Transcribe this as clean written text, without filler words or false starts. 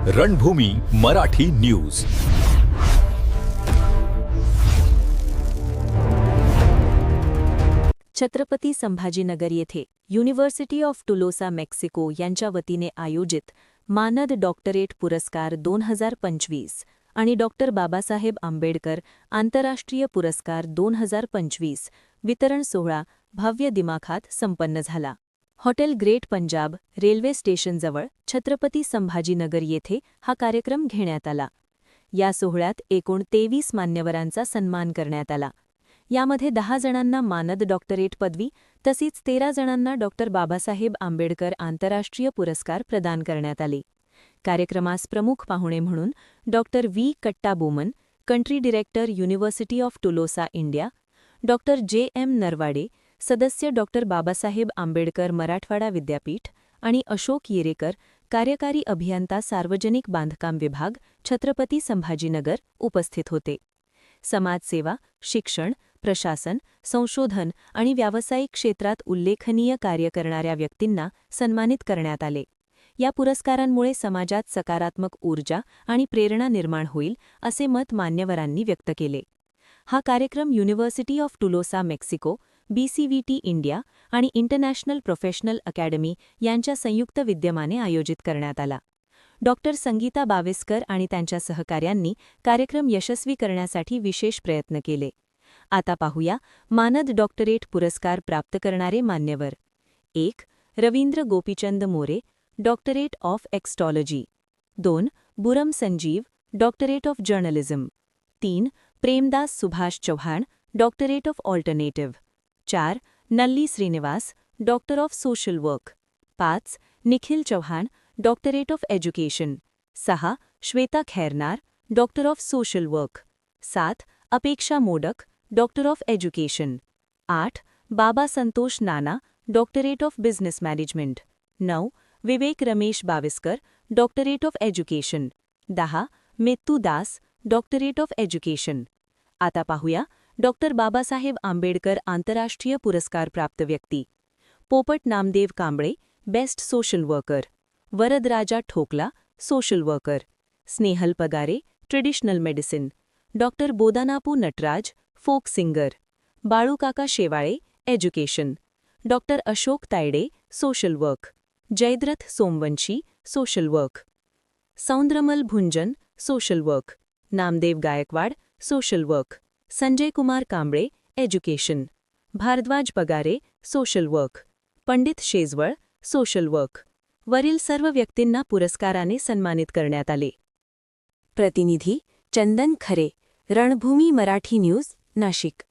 रणभूमी Marathi news. Chhatrapati Sambhajinagar येथे university of Tulosa Mexico यांच्या वतीने आयोजित मानद डॉक्टरेट पुरस्कार 2025 आणि डॉक्टर बाबासाहेब आंबेडकर आंतरराष्ट्रीय पुरस्कार 2025 वितरण सोहळा भव्य दिमाखात संपन्न झाला. हॉटेल ग्रेट पंजाब रेल्वे स्टेशनजवळ छत्रपती संभाजीनगर येथे हा कार्यक्रम घेण्यात आला. या सोहळ्यात एकूण 23 मान्यवरांचा सन्मान करण्यात आला. यामध्ये 10 जणांना मानद डॉक्टरेट पदवी तसेच 13 जणांना डॉक्टर बाबासाहेब आंबेडकर आंतरराष्ट्रीय पुरस्कार प्रदान करण्यात आले. कार्यक्रमास प्रमुख पाहुणे म्हणून doctor V Kattabomman, country director university of Tulosa India, doctor J M. Narwade, सदस्य डॉक्टर बाबासाहेब आंबेडकर मराठवाडा विद्यापीठ आणि अशोक येरेकर, कार्यकारी अभियंता सार्वजनिक बांधकाम विभाग, छत्रपती संभाजीनगर उपस्थित होते. समाजसेवा, शिक्षण, प्रशासन, संशोधन आणि व्यावसायिक क्षेत्रात उल्लेखनीय कार्य करणाऱ्या व्यक्तींना सन्मानित करण्यात आले. या पुरस्कारांमुळे समाजात सकारात्मक ऊर्जा आणि प्रेरणा निर्माण होईल असे मत मान्यवरांनी व्यक्त केले. हा कार्यक्रम university of Tulosa Mexico, BCVT India आणि इंटरनॅशनल प्रोफेशनल अकॅडमी यांच्या संयुक्त विद्यमाने आयोजित करण्यात आला. डॉक्टर संगीता बावेस्कर आणि त्यांच्या सहकाऱ्यांनी कार्यक्रम यशस्वी करण्यासाठी विशेष प्रयत्न केले. आता पाहूया मानद डॉक्टरेट पुरस्कार प्राप्त करणारे मान्यवर. 1. रवींद्र गोपीचंद मोरे, डॉक्टरेट ऑफ एक्स्टॉलॉजी. 2. Buram Sanjeev, doctorate of journalism. 3. Premdas Subhash Chauhan, doctorate of alternative. 4. Nalli Srinivas, doctor of social work. 5. Nikhil Chauhan, doctorate of education. 6. Shweta Khairnar, doctor of social work. 7. Apeksha Modak, doctor of education. 8. Baba Santosh Nana, doctorate of business management. 9. Vivek Ramesh Baviskar, doctorate of education. 10. Mettu Das, doctorate of education. आता पाहूया doctor Babasaheb Ambedkar आंतरराष्ट्रीय पुरस्कार प्राप्त व्यक्ती. Popat Namdev Kamble, best social worker. Varadaraja Thokla, social worker. Snehal Pagare, traditional medicine. Doctor Bodanapu Nataraj, folk singer. Balukaka Shewale, education. Doctor Ashok Tayde, social work. Jaydrath Somvanshi, social work. Saundramal Bhunjan, social work. Namdev Gaikwad, social work. Sanjay Kumar Kamble, education. Bharadwaj Pagare, social work. Pandit Shejwal, social work. वरील सर्व व्यक्तींना पुरस्काराने सन्मानित करण्यात आले. प्रतिनिधी चंदन खरे, रणभूमी मराठी न्यूज, नाशिक.